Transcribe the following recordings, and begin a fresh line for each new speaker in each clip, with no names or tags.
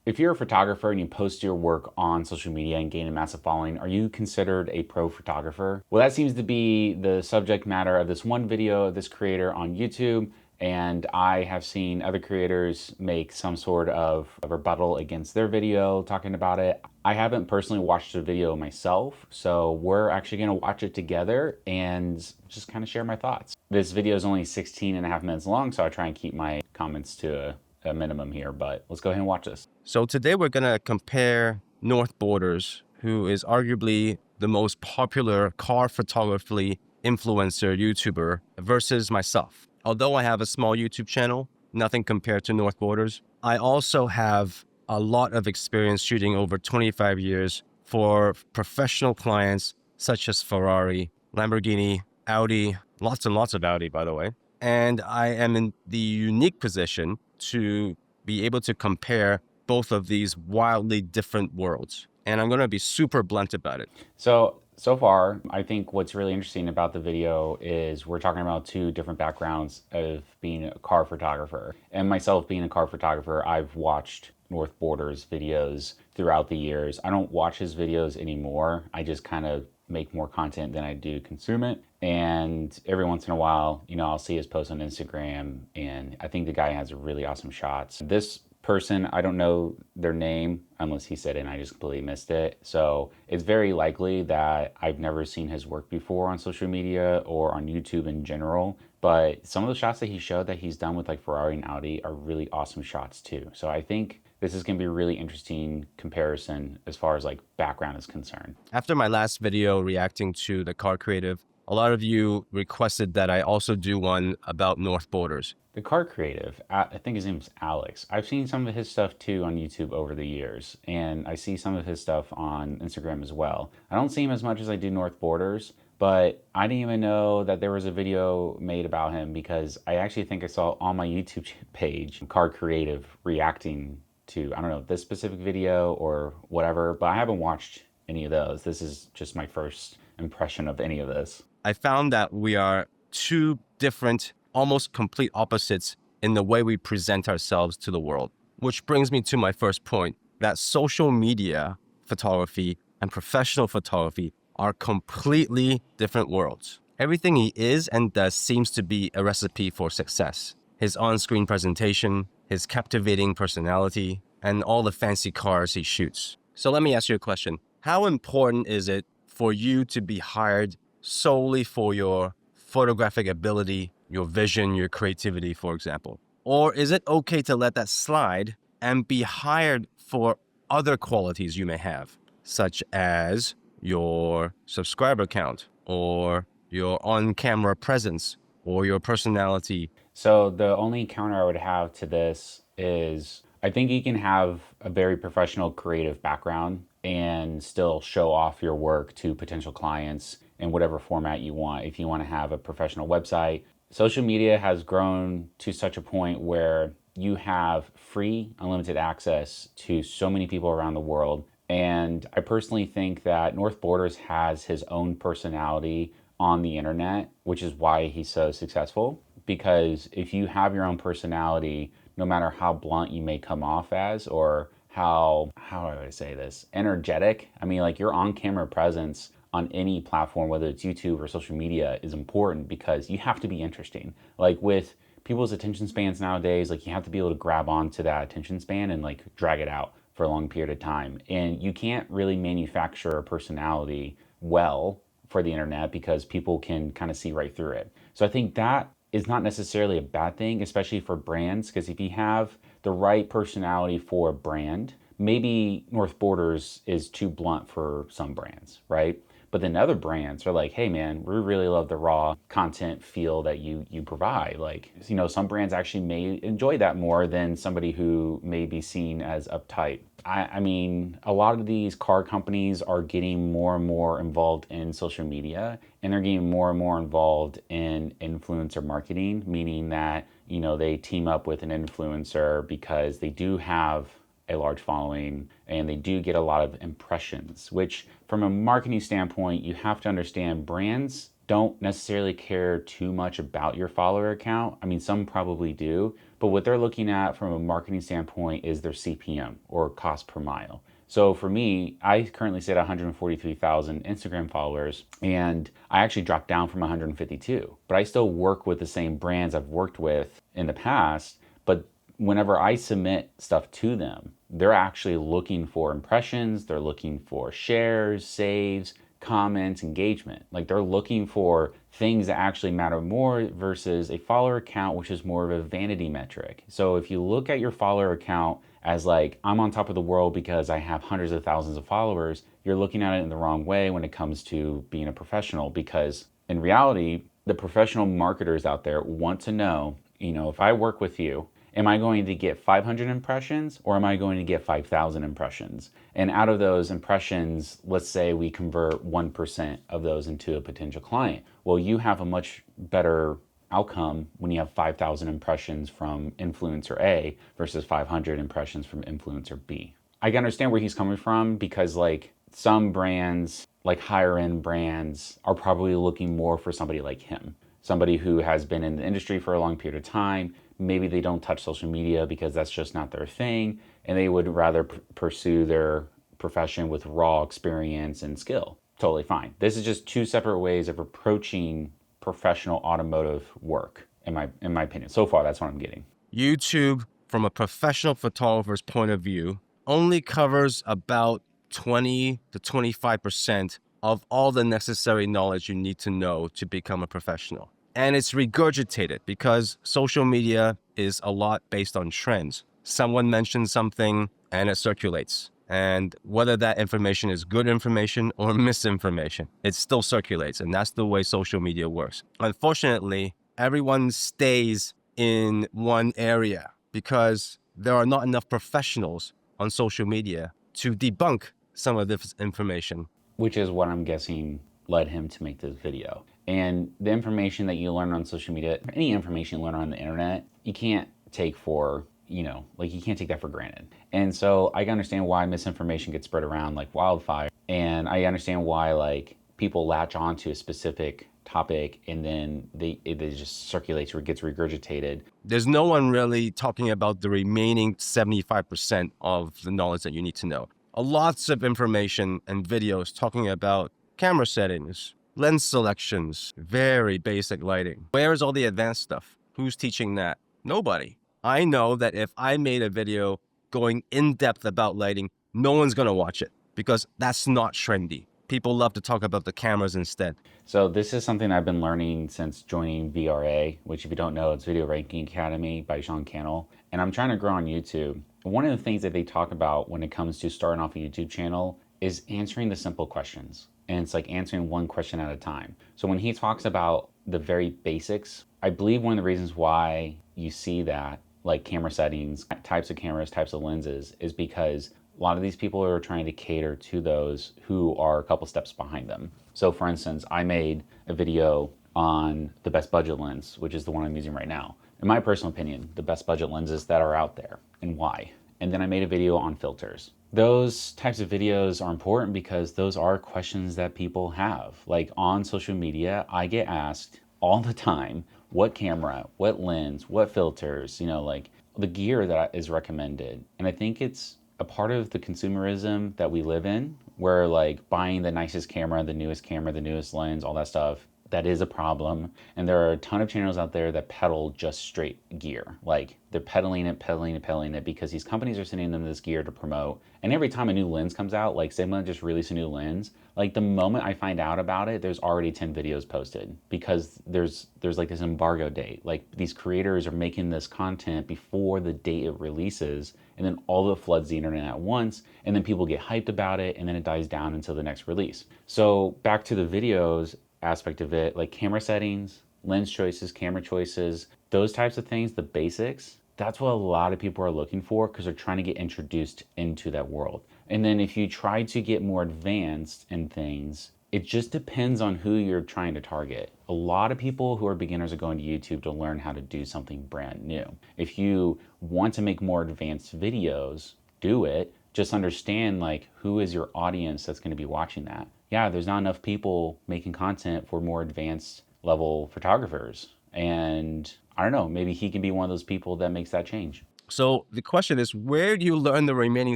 If you're a photographer and you post your work on social media and gain a massive following, are you considered a pro photographer? Well, that seems to be the subject matter of this one video of this creator on YouTube. And I have seen other creators make some sort of a rebuttal against their video talking about it. I haven't personally watched the video myself, so we're actually gonna watch it together and just kind of share my thoughts. This video is only 16 and a half minutes long, so I try and keep my comments to a minimum here, but let's go ahead and watch this.
So today we're going to compare North Borders, who is arguably the most popular car photography influencer YouTuber, versus myself. Although I have a small YouTube channel, nothing compared to North Borders. I also have a lot of experience shooting over 25 years for professional clients such as Ferrari, Lamborghini, Audi, lots and lots of Audi, by the way. And I am in the unique position to be able to compare both of these wildly different worlds. And I'm going to be super blunt about it.
So far, I think what's really interesting about the video is we're talking about two different backgrounds of being a car photographer. And myself being a car photographer, I've watched North Borders videos throughout the years. I don't watch his videos anymore. I just kind of make more content than I do consume it. And every once in a while, I'll see his post on Instagram, and I think the guy has really awesome shots. This person, I don't know their name unless he said it and I just completely missed it. So it's very likely that I've never seen his work before on social media or on YouTube in general. But some of the shots that he showed that he's done with like Ferrari and Audi are really awesome shots too. So I think this is going to be a really interesting comparison as far as like background is concerned.
After my last video reacting to the car creative, a lot of you requested that I also do one about North Borders.
The car creative, I think his name is Alex. I've seen some of his stuff too on YouTube over the years, and I see some of his stuff on Instagram as well. I don't see him as much as I do North Borders, but I didn't even know that there was a video made about him because I actually think I saw on my YouTube page, Car Creative reacting to, I don't know, this specific video or whatever, but I haven't watched any of those. This is just my first impression of any of this.
I found that we are two different, almost complete opposites in the way we present ourselves to the world. Which brings me to my first point, that social media photography and professional photography are completely different worlds. Everything he is and does seems to be a recipe for success. His on-screen presentation, his captivating personality, and all the fancy cars he shoots. So let me ask you a question. How important is it for you to be hired solely for your photographic ability, your vision, your creativity, for example? Or is it okay to let that slide and be hired for other qualities you may have, such as your subscriber count or your on-camera presence or your personality?
So the only counter I would have to this is I think you can have a very professional creative background and still show off your work to potential clients in whatever format you want. If you want to have a professional website, social media has grown to such a point where you have free, unlimited access to so many people around the world. And I personally think that North Borders has his own personality on the internet, which is why he's so successful. Because if you have your own personality, no matter how blunt you may come off as, or how do I say this, energetic, I mean, like your on-camera presence on any platform, whether it's YouTube or social media, is important because you have to be interesting. Like with people's attention spans nowadays, like you have to be able to grab onto that attention span and like drag it out for a long period of time. And you can't really manufacture a personality well for the internet because people can kind of see right through it. So I think that is not necessarily a bad thing, especially for brands, because if you have the right personality for a brand, maybe North Borders is too blunt for some brands, right? But then other brands are like, hey man, we really love the raw content feel that you provide. Like, some brands actually may enjoy that more than somebody who may be seen as uptight. I mean, a lot of these car companies are getting more and more involved in social media, and they're getting more and more involved in influencer marketing, meaning that, they team up with an influencer because they do have a large following and they do get a lot of impressions, which from a marketing standpoint, you have to understand brands don't necessarily care too much about your follower count. I mean, some probably do, but what they're looking at from a marketing standpoint is their CPM, or cost per mile. So for me, I currently sit at 143,000 Instagram followers, and I actually dropped down from 152, but I still work with the same brands I've worked with in the past. But whenever I submit stuff to them, they're actually looking for impressions, they're looking for shares, saves, comments, engagement. Like, they're looking for things that actually matter more versus a follower count, which is more of a vanity metric. So if you look at your follower account as like, I'm on top of the world because I have hundreds of thousands of followers, you're looking at it in the wrong way when it comes to being a professional. Because in reality, the professional marketers out there want to know, if I work with you, am I going to get 500 impressions, or am I going to get 5,000 impressions? And out of those impressions, let's say we convert 1% of those into a potential client. Well, you have a much better outcome when you have 5,000 impressions from influencer A versus 500 impressions from influencer B. I can understand where he's coming from, because like, some brands, like higher end brands, are probably looking more for somebody like him, somebody who has been in the industry for a long period of time. Maybe they don't touch social media because that's just not their thing, and they would rather pursue their profession with raw experience and skill. Totally fine. This is just two separate ways of approaching professional automotive work, in my opinion. So far, that's what I'm getting.
YouTube, from a professional photographer's point of view, only covers about 20 to 25% of all the necessary knowledge you need to know to become a professional. And it's regurgitated because social media is a lot based on trends. Someone mentions something and it circulates. And whether that information is good information or misinformation, it still circulates. And that's the way social media works. Unfortunately, everyone stays in one area because there are not enough professionals on social media to debunk some of this information.
Which is what I'm guessing led him to make this video. And the information that you learn on social media, any information you learn on the internet, you can't take for, like, you can't take that for granted. And so I can understand why misinformation gets spread around like wildfire. And I understand why, like, people latch onto a specific topic and then it just circulates or gets regurgitated.
There's no one really talking about the remaining 75% of the knowledge that you need to know. Lots of information and videos talking about camera settings, lens selections, very basic lighting. Where is all the advanced stuff? Who's teaching that? Nobody. I know that if I made a video going in depth about lighting, no one's gonna watch it because that's not trendy. People love to talk about the cameras instead.
So this is something I've been learning since joining VRA, which, if you don't know, it's Video Ranking Academy by Sean Cannell. And I'm trying to grow on YouTube. One of the things that they talk about when it comes to starting off a YouTube channel is answering the simple questions. And it's like answering one question at a time. So when he talks about the very basics, I believe one of the reasons why you see that, like camera settings, types of cameras, types of lenses, is because a lot of these people are trying to cater to those who are a couple steps behind them. So for instance, I made a video on the best budget lens, which is the one I'm using right now. In my personal opinion, the best budget lenses that are out there and why. And then I made a video on filters. Those types of videos are important because those are questions that people have. Like on social media, I get asked all the time, what camera, what lens, what filters, like the gear that is recommended. And I think it's a part of the consumerism that we live in, where like buying the nicest camera, the newest lens, all that stuff, that is a problem. And there are a ton of channels out there that peddle just straight gear. Like they're peddling it because these companies are sending them this gear to promote. And every time a new lens comes out, like Sigma just released a new lens, like the moment I find out about it, there's already 10 videos posted because there's like this embargo date. Like these creators are making this content before the date it releases, and then all of it floods the internet at once, and then people get hyped about it, and then it dies down until the next release. So back to the videos aspect of it, like camera settings, lens choices, camera choices, those types of things, the basics, that's what a lot of people are looking for because they're trying to get introduced into that world. And then if you try to get more advanced in things, it just depends on who you're trying to target. A lot of people who are beginners are going to YouTube to learn how to do something brand new. If you want to make more advanced videos, do it. Just understand like who is your audience that's going to be watching that. yeah, there's not enough people making content for more advanced level photographers. And I don't know, maybe he can be one of those people that makes that change.
So the question is, where do you learn the remaining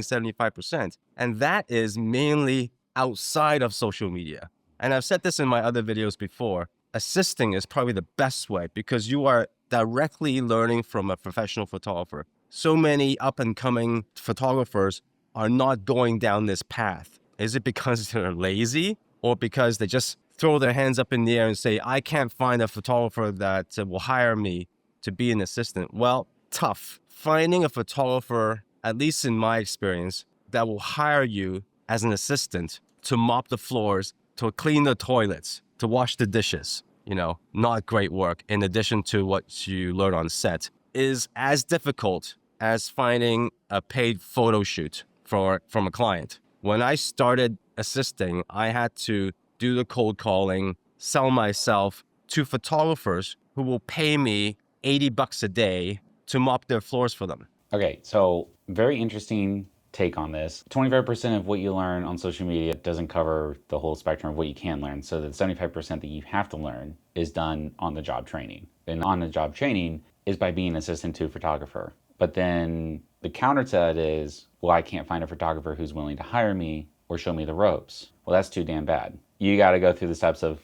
75%? And that is mainly outside of social media. And I've said this in my other videos before. Assisting is probably the best way because you are directly learning from a professional photographer. So many up and coming photographers are not going down this path. Is it because they're lazy or because they just throw their hands up in the air and say, I can't find a photographer that will hire me to be an assistant? Well, tough. Finding a photographer, at least in my experience, that will hire you as an assistant to mop the floors, to clean the toilets, to wash the dishes, not great work in addition to what you learn on set, is as difficult as finding a paid photo shoot from a client. When I started assisting, I had to do the cold calling, sell myself to photographers who will pay me $80 a day to mop their floors for them.
Okay, so very interesting take on this. 25% of what you learn on social media doesn't cover the whole spectrum of what you can learn. So the 75% that you have to learn is done on the job training. And on the job training is by being an assistant to a photographer. But then the counter to that is, well, I can't find a photographer who's willing to hire me or show me the ropes. Well, that's too damn bad. You got to go through the steps of,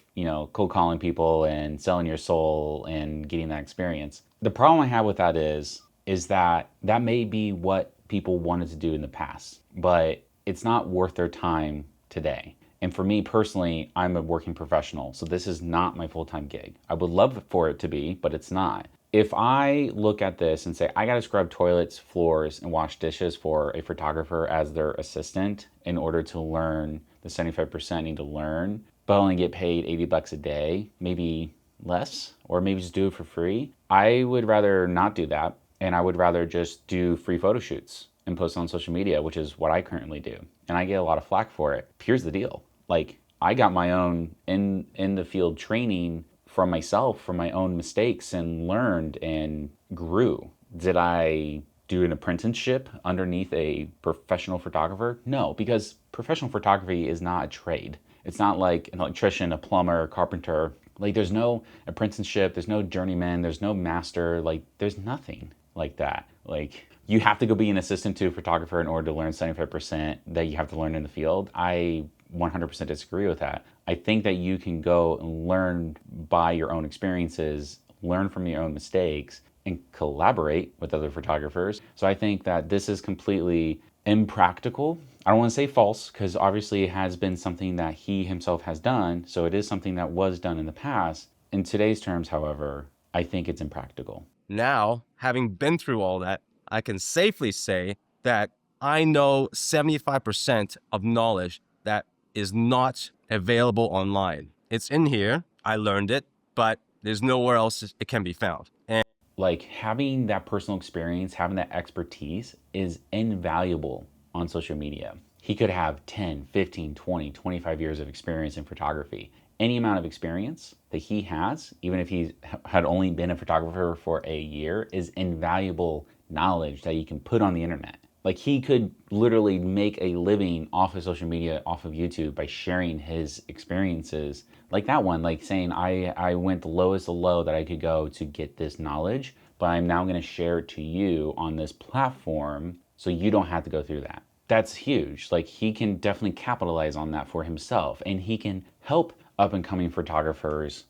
cold calling people and selling your soul and getting that experience. The problem I have with that is that that may be what people wanted to do in the past, but it's not worth their time today. And for me personally, I'm a working professional, so this is not my full-time gig. I would love for it to be, but it's not. If I look at this and say, I gotta scrub toilets, floors, and wash dishes for a photographer as their assistant in order to learn the 75% I need to learn, but only get paid $80 a day, maybe less, or maybe just do it for free, I would rather not do that. And I would rather just do free photo shoots and post on social media, which is what I currently do. And I get a lot of flack for it. Here's the deal. Like, I got my own in the field training from myself, from my own mistakes, and learned and grew. Did I do an apprenticeship underneath a professional photographer? No, because professional photography is not a trade. It's not like an electrician, a plumber, a carpenter. Like, there's no apprenticeship, there's no journeyman, there's no master, like, there's nothing like that. Like, you have to go be an assistant to a photographer in order to learn 75% that you have to learn in the field. I 100% disagree with that. I think that you can go and learn by your own experiences, learn from your own mistakes, and collaborate with other photographers. So I think that this is completely impractical. I don't want to say false, because obviously it has been something that he himself has done. So it is something that was done in the past. In today's terms, however, I think it's impractical.
Now, having been through all that, I can safely say that I know 75% of knowledge that is not available online. It's in here. I learned it, but there's nowhere else it can be found. And
like, having that personal experience, having that expertise is invaluable on social media. He could have 10, 15, 20, 25 years of experience in photography. Any amount of experience that he has, even if he had only been a photographer for a year, is invaluable knowledge that you can put on the internet. Like, he could literally make a living off of social media, off of YouTube, by sharing his experiences. Like that one, like saying, I went the lowest of low that I could go to get this knowledge, but I'm now going to share it to you on this platform so you don't have to go through that. That's huge. Like, he can definitely capitalize on that for himself, and he can help up and coming photographers,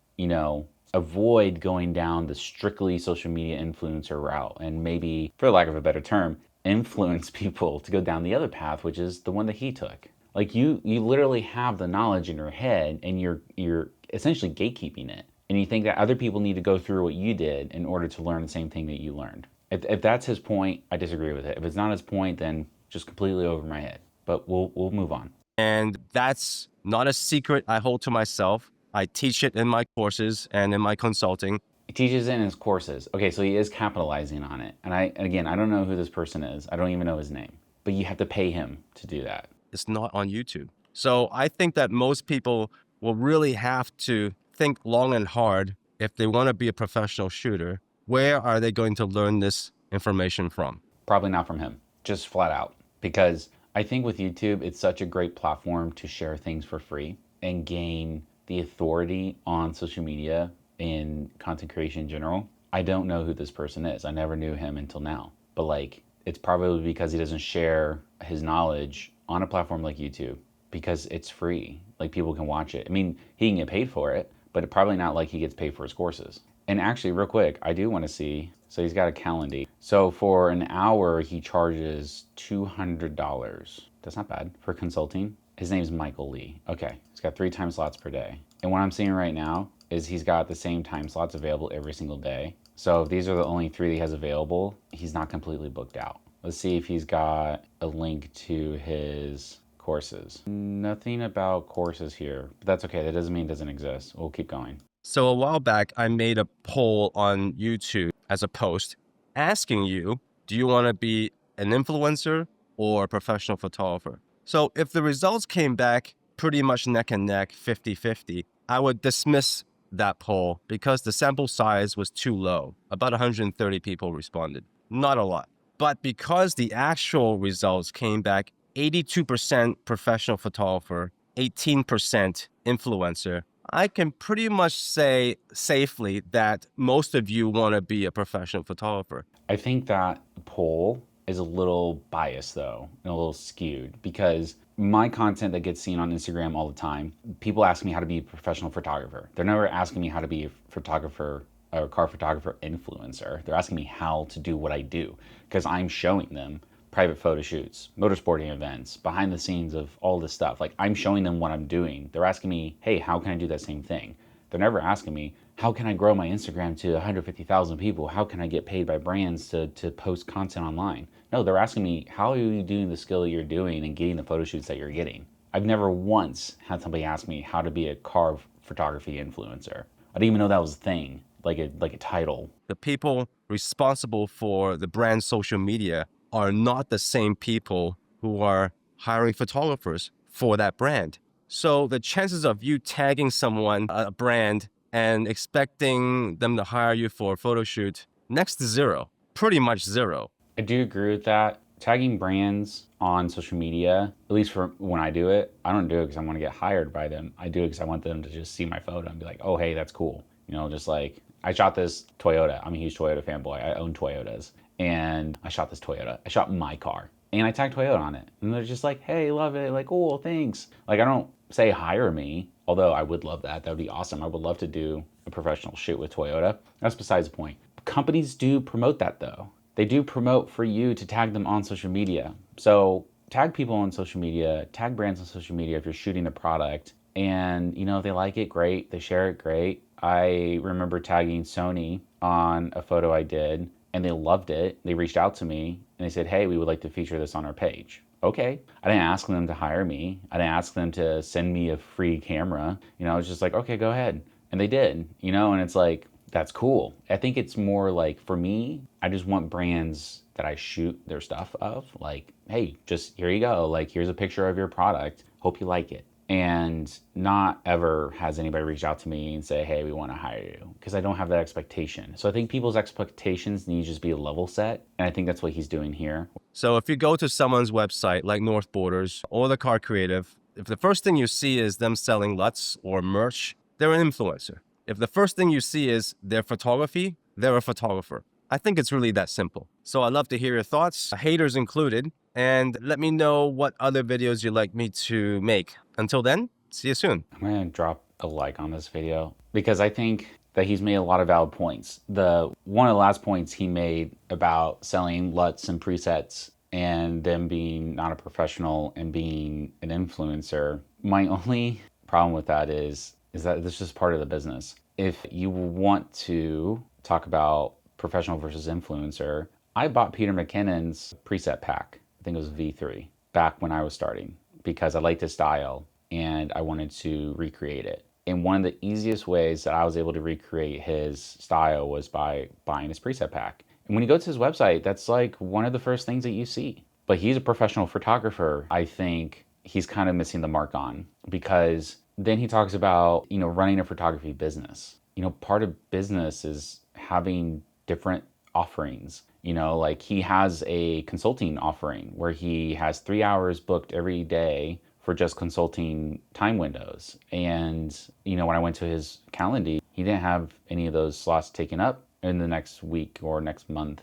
avoid going down the strictly social media influencer route, and maybe, for lack of a better term, influence people to go down the other path, which is the one that he took. Like, you literally have the knowledge in your head, and you're essentially gatekeeping it. And you think that other people need to go through what you did in order to learn the same thing that you learned. If that's his point, I disagree with it. If it's not his point, then just completely over my head. But we'll move on.
And that's not a secret I hold to myself. I teach it in my courses and in my consulting.
He teaches it in his courses. Okay, so he is capitalizing on it. And I don't know who this person is. I don't even know his name. But you have to pay him to do that.
It's not on YouTube. So I think that most people will really have to think long and hard if they want to be a professional shooter. Where are they going to learn this information from?
Probably not from him, just flat out. Because I think with YouTube, it's such a great platform to share things for free. and gain the authority on social media and content creation in general. I don't know who this person is. I never knew him until now. But like, it's probably because he doesn't share his knowledge on a platform like YouTube because it's free. Like, people can watch it. I mean, he can get paid for it, but probably not like he gets paid for his courses. And actually, real quick, I do want to see. So he's got a calendar. So for an hour, he charges $200. That's not bad for consulting. His name's Michael Lee. Okay, he's got 3 time slots per day. And what I'm seeing right now is he's got the same time slots available every single day. So if these are the only 3 that he has available, he's not completely booked out. Let's see if he's got a link to his courses. Nothing about courses here, but that's okay. That doesn't mean it doesn't exist. We'll keep going.
So a while back, I made a poll on YouTube as a post asking you, do you want to be an influencer or a professional photographer? So if the results came back pretty much neck and neck, 50-50, I would dismiss that poll because the sample size was too low. About 130 people responded. Not a lot. But because the actual results came back 82% professional photographer, 18% influencer, I can pretty much say safely that most of you want to be a professional photographer.
I think that poll is a little biased though, and a little skewed because my content that gets seen on Instagram all the time, people ask me how to be a professional photographer. They're never asking me how to be a photographer or car photographer influencer. They're asking me how to do what I do because I'm showing them private photo shoots, motorsporting events, behind the scenes of all this stuff. Like, I'm showing them what I'm doing. They're asking me, hey, how can I do that same thing? They're never asking me, how can I grow my Instagram to 150,000 people? How can I get paid by brands to post content online? No, they're asking me, how are you doing the skill that you're doing and getting the photo shoots that you're getting? I've never once had somebody ask me how to be a car photography influencer. I didn't even know that was a thing, like a title.
The people responsible for the brand's social media are not the same people who are hiring photographers for that brand. So the chances of you tagging someone, a brand, and expecting them to hire you for a photo shoot, next to zero, pretty much zero.
I do agree with that. Tagging brands on social media, at least for when I do it, I don't do it because I want to get hired by them. I do it because I want them to just see my photo and be like, oh, hey, that's cool. You know, just like, I shot this Toyota. I'm a huge Toyota fanboy. I own Toyotas. And I shot this Toyota. I shot my car. And I tagged Toyota on it. And they're just like, hey, love it. Like, cool, thanks. Like, I don't say hire me, although I would love that. That would be awesome. I would love to do a professional shoot with Toyota. That's besides the point. Companies do promote that, though. They do promote for you to tag them on social media. So tag people on social media, tag brands on social media if you're shooting a product. And, you know, if they like it, great. They share it, great. I remember tagging Sony on a photo I did, and they loved it. They reached out to me, and they said, hey, we would like to feature this on our page. Okay. I didn't ask them to hire me. I didn't ask them to send me a free camera. You know, I was just like, okay, go ahead. And they did, you know, and it's like, that's cool. I think it's more like, for me, I just want brands that I shoot their stuff of, like, hey, just here you go. Like, here's a picture of your product. Hope you like it. And not ever has anybody reached out to me and say, hey, we want to hire you, because I don't have that expectation. So I think people's expectations need to just be level set. And I think that's what he's doing here.
So if you go to someone's website like North Borders or the Car Creative, if the first thing you see is them selling LUTs or merch, they're an influencer. If the first thing you see is their photography, they're a photographer. I think it's really that simple. So I'd love to hear your thoughts, haters included, and let me know what other videos you'd like me to make. Until then, see you soon.
I'm going to drop a like on this video because I think that he's made a lot of valid points. One of the last points he made about selling LUTs and presets and them being not a professional and being an influencer. My only problem with that is that this is just part of the business. If you want to talk about professional versus influencer, I bought Peter McKinnon's preset pack. I think it was V3 back when I was starting because I liked his style and I wanted to recreate it. And one of the easiest ways that I was able to recreate his style was by buying his preset pack. And when you go to his website, that's like one of the first things that you see. But he's a professional photographer. I think he's kind of missing the mark on, because then he talks about, you know, running a photography business. You know, part of business is having different offerings. You know, like he has a consulting offering where he has 3 hours booked every day for just consulting time windows. And, when I went to his calendar, he didn't have any of those slots taken up in the next week or next month,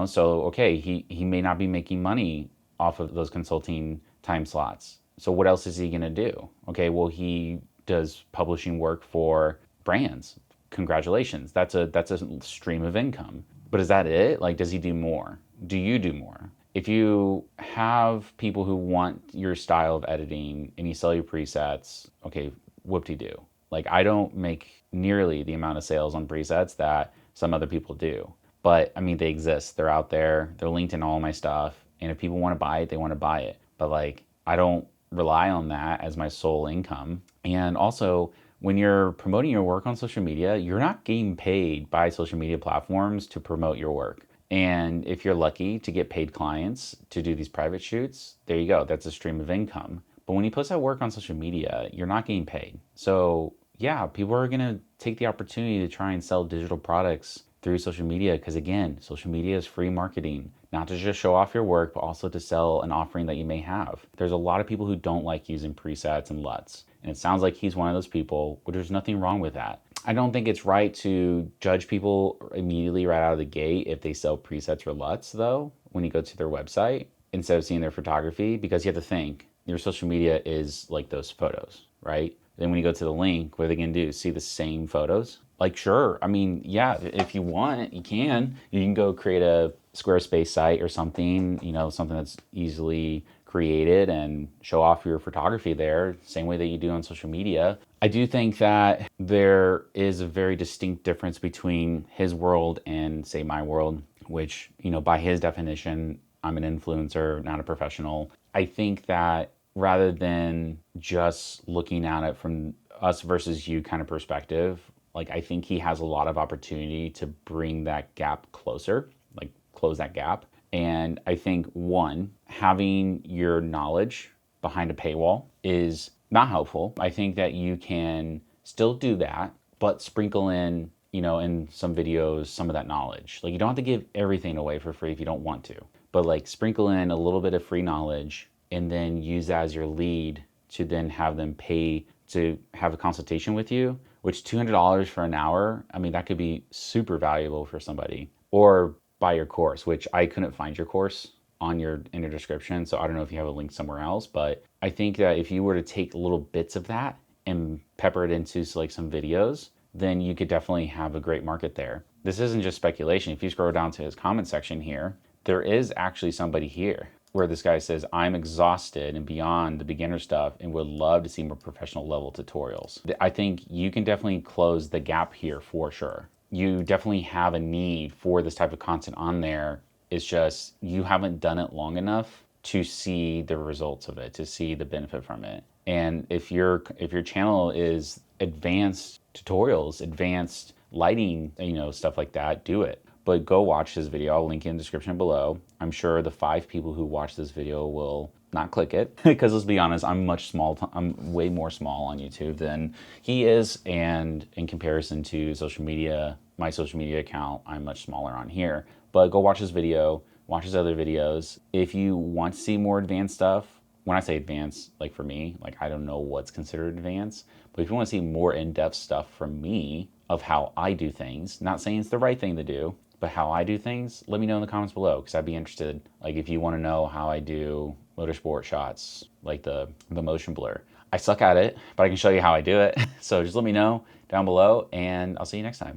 So, okay, he may not be making money off of those consulting time slots. So what else is he going to do? Okay, well, he does publishing work for brands. Congratulations. That's a stream of income. But is that it? Like, does he do more? Do you do more? If you have people who want your style of editing and you sell your presets, okay, whoop-de-doo. Like, I don't make nearly the amount of sales on presets that some other people do. But I mean, they exist. They're out there. They're linked in all my stuff. And if people want to buy it, they want to buy it. But like, I don't rely on that as my sole income. And also, when you're promoting your work on social media, you're not getting paid by social media platforms to promote your work. And if you're lucky to get paid clients to do these private shoots, there you go. That's a stream of income. But when you post that work on social media, you're not getting paid. So, yeah, people are going to take the opportunity to try and sell digital products through social media because, again, social media is free marketing, not to just show off your work, but also to sell an offering that you may have. There's a lot of people who don't like using presets and LUTs. And it sounds like he's one of those people, but there's nothing wrong with that. I don't think it's right to judge people immediately right out of the gate if they sell presets or LUTs, though, when you go to their website instead of seeing their photography, because you have to think your social media is like those photos, right? Then when you go to the link, what are they going to do? See the same photos? Like, sure. I mean, yeah, if you want, you can. You can go create a Squarespace site or something, something that's easily created and show off your photography there, same way that you do on social media. I do think that there is a very distinct difference between his world and, say, my world, which, by his definition, I'm an influencer, not a professional. I think that rather than just looking at it from us versus you kind of perspective, like, I think he has a lot of opportunity to bring that gap closer, like close that gap. And I think, one, having your knowledge behind a paywall is not helpful. I think that you can still do that, but sprinkle in, in some videos, some of that knowledge. Like, you don't have to give everything away for free if you don't want to, but like sprinkle in a little bit of free knowledge and then use that as your lead to then have them pay to have a consultation with you, which $200 for an hour, I mean, that could be super valuable for somebody. Or buy your course, which I couldn't find your course in your description, so I don't know if you have a link somewhere else, but I think that if you were to take little bits of that and pepper it into like some videos, then you could definitely have a great market there. This isn't just speculation. If you scroll down to his comment section here, there is actually somebody here where this guy says, I'm exhausted and beyond the beginner stuff and would love to see more professional level tutorials. I think you can definitely close the gap here for sure. You definitely have a need for this type of content on there. It's just you haven't done it long enough to see the results of it, to see the benefit from it. And if your channel is advanced tutorials, advanced lighting, stuff like that, do it. But go watch this video. I'll link in the description below. I'm sure the 5 people who watch this video will not click it because let's be honest, I'm way more small on YouTube than he is, and in comparison to social media, my social media account, I'm much smaller on here. But go watch this video, watch his other videos. If you want to see more advanced stuff, when I say advanced, like for me, like I don't know what's considered advanced, but if you want to see more in-depth stuff from me of how I do things, not saying it's the right thing to do, but how I do things, let me know in the comments below because I'd be interested. Like if you want to know how I do motorsport shots, like the motion blur. I suck at it, but I can show you how I do it. So just let me know down below and I'll see you next time.